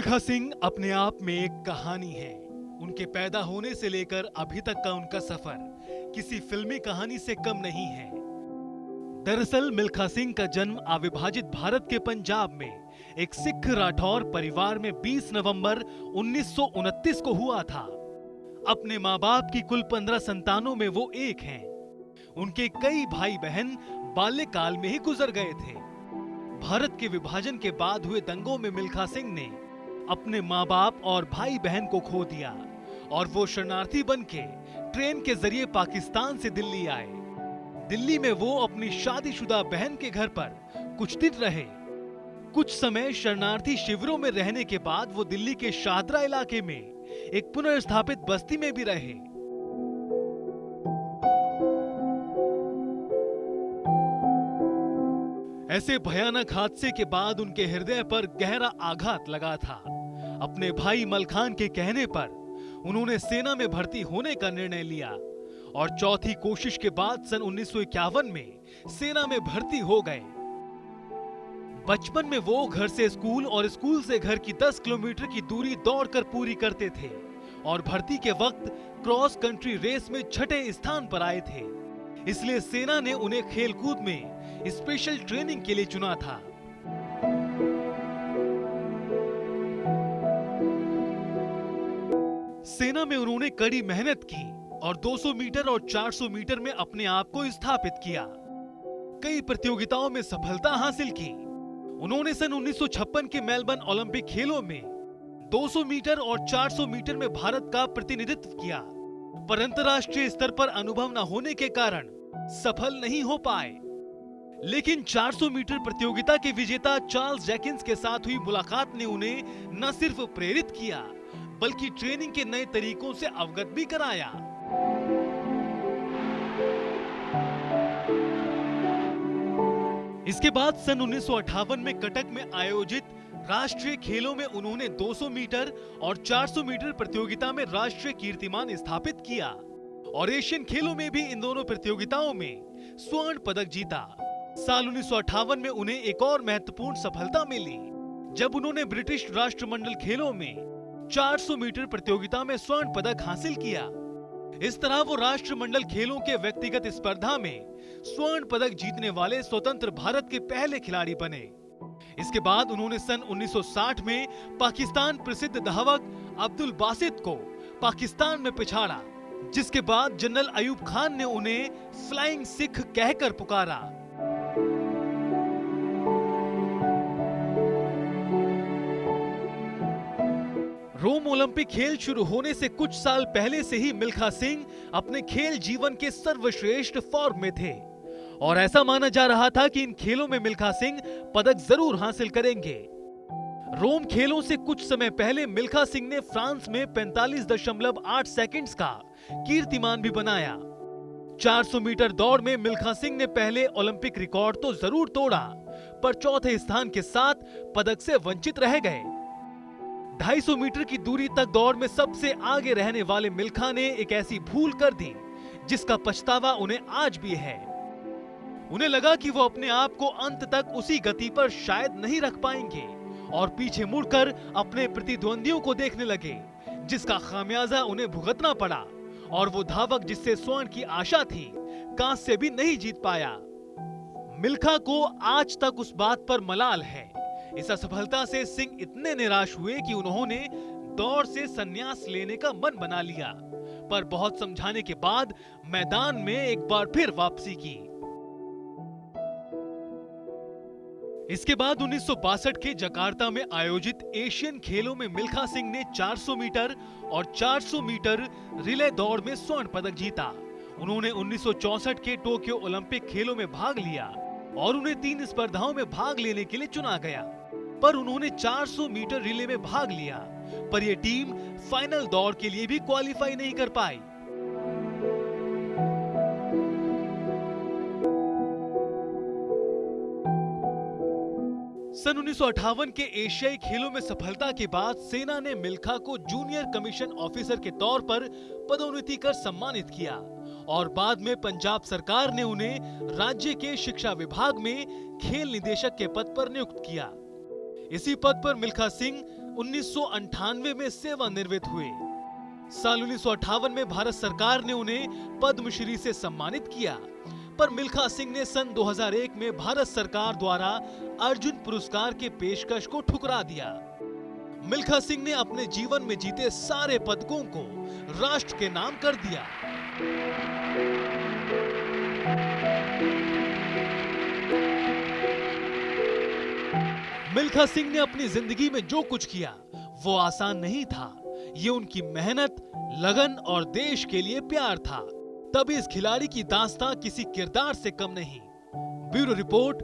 मिल्खा सिंह अपने आप में एक कहानी है। उनके पैदा होने से लेकर अभी तक का उनका सफर किसी फिल्मी कहानी से कम नहीं है। दरअसल मिल्खा सिंह का जन्म अविभाजित भारत के पंजाब में एक सिख राठौर परिवार में 20 नवंबर 1929 को हुआ था। अपने माँ बाप की कुल 15 संतानों में वो एक हैं। उनके कई भाई बहन बाल्यकाल में ही गुजर गए थे। भारत के विभाजन के बाद हुए दंगों में मिल्खा सिंह ने अपने माँ बाप और भाई बहन को खो दिया और वो शरणार्थी बनके ट्रेन के जरिए पाकिस्तान से दिल्ली आए। दिल्ली में वो अपनी शादीशुदा बहन के घर पर कुछ दिन रहे। कुछ समय शरणार्थी शिविरों में रहने के बाद वो दिल्ली के शाहदरा इलाके में एक पुनर्स्थापित बस्ती में भी रहे। ऐसे भयानक हादसे के बाद उनके हृदय पर गहरा आघात लगा था। अपने भाई मलखान के कहने पर उन्होंने सेना में भर्ती होने का निर्णय लिया और चौथी कोशिश के बाद सन 1951 में सेना में भर्ती हो गए। बचपन में वो घर से स्कूल और स्कूल से घर की 10 किलोमीटर की दूरी दौड़कर पूरी करते थे और भर्ती के वक्त क्रॉस कंट्री रेस में 6ठे स्थान पर आए थे। इसलिए सेना ने उन्हें खेलकूद में स्पेशल ट्रेनिंग के लिए चुना था। सेना में उन्होंने कड़ी मेहनत की और 200 मीटर और 400 मीटर में अपने आप को स्थापित किया। कई प्रतियोगिताओं में सफलता हासिल की। उन्होंने सन 1956 के मेलबर्न ओलंपिक खेलों में 200 मीटर और 400 मीटर में भारत का प्रतिनिधित्व किया, पर अंतर्राष्ट्रीय स्तर पर अनुभव न होने के कारण सफल नहीं हो पाए। लेकिन 400 मीटर प्रतियोगिता के विजेता चार्ल्स जैकिंस के साथ हुई मुलाकात ने उन्हें न सिर्फ प्रेरित किया बल्कि ट्रेनिंग के नए तरीकों से अवगत भी कराया। इसके बाद सन 1958 में कटक में आयोजित राष्ट्रीय खेलों में उन्होंने 200 मीटर और 400 मीटर प्रतियोगिता में राष्ट्रीय कीर्तिमान स्थापित किया और एशियन खेलों में भी इन दोनों प्रतियोगिताओं में स्वर्ण पदक जीता। साल 1958 में उन्हें एक और महत्वपूर्ण सफलता मिली जब उन्होंने ब्रिटिश राष्ट्रमंडल खेलों में 400 मीटर प्रतियोगिता में स्वर्ण पदक हासिल किया। इस तरह वो राष्ट्रमंडल खेलों के व्यक्तिगत स्पर्धा में स्वर्ण पदक जीतने वाले स्वतंत्र भारत के पहले खिलाड़ी बने। इसके बाद उन्होंने सन 1960 में पाकिस्तान प्रसिद्ध धावक अब्दुल बासित को पाकिस्तान में पिछाड़ा, जिसके बाद जनरल अयूब खान ने उन्हें फ्लाइंग सिख कहकर पुकारा। रोम ओलंपिक खेल शुरू होने से कुछ साल पहले से ही मिल्खा सिंह अपने खेल जीवन के सर्वश्रेष्ठ फॉर्म में थे और ऐसा माना जा रहा था कि इन खेलों में मिल्खा सिंह पदक जरूर हासिल करेंगे। रोम खेलों से कुछ समय पहले मिल्खा सिंह ने फ्रांस में 45.8 सेकंड्स का कीर्तिमान भी बनाया। 400 मीटर दौड़ में मिल्खा सिंह ने पहले ओलंपिक रिकॉर्ड तो जरूर तोड़ा, पर चौथे स्थान के साथ पदक से वंचित रह गए। 250 मीटर की दूरी तक दौड़ में सबसे आगे रहने वाले मिल्खा ने एक ऐसी भूल कर दी जिसका पछतावा उन्हें आज भी है। उन्हें लगा कि वो अपने आप को अंत तक उसी गति पर शायद नहीं रख पाएंगे और पीछे मुड़कर अपने प्रतिद्वंदियों को देखने लगे, जिसका खामियाजा उन्हें भुगतना पड़ा और वो धावक जिससे स्वर्ण की आशा थी कांस्य भी नहीं जीत पाया। मिल्खा को आज तक उस बात पर मलाल है। इस असफलता से सिंह इतने निराश हुए कि उन्होंने दौड़ से संन्यास लेने का मन बना लिया, पर बहुत समझाने के बाद मैदान में एक बार फिर वापसी की। इसके बाद 1962 के जकार्ता में आयोजित एशियन खेलों में मिल्खा सिंह ने 400 मीटर और 400 मीटर रिले दौड़ में स्वर्ण पदक जीता। उन्होंने 1964 के टोक्यो ओलंपिक खेलों में भाग लिया और उन्हें 3 स्पर्धाओं में भाग लेने के लिए चुना गया, पर उन्होंने 400 मीटर रिले में भाग लिया, पर यह टीम फाइनल दौड़ के लिए भी क्वालिफाई नहीं कर पाई। सन 1958 के एशियाई खेलों में सफलता के बाद सेना ने मिल्खा को जूनियर कमीशन ऑफिसर के तौर पर पदोन्नति कर सम्मानित किया और बाद में पंजाब सरकार ने उन्हें राज्य के शिक्षा विभाग में खेल निदेशक के पद पर नियुक्त किया। इसी पद पर मिल्खा सिंह 1998 में सेवानिवृत्त हुए। साल 1958 में भारत सरकार ने उन्हें पद्मश्री से सम्मानित किया, पर मिल्खा सिंह ने सन 2001 में भारत सरकार द्वारा अर्जुन पुरस्कार के पेशकश को ठुकरा दिया। मिल्खा सिंह ने अपने जीवन में जीते सारे पदकों को राष्ट्र के नाम कर दिया। मिल्खा सिंह ने अपनी जिंदगी में जो कुछ किया वो आसान नहीं था। ये उनकी मेहनत, लगन और देश के लिए प्यार था। तभी इस खिलाड़ी की दास्तां किसी किरदार से कम नहीं। Bureau report,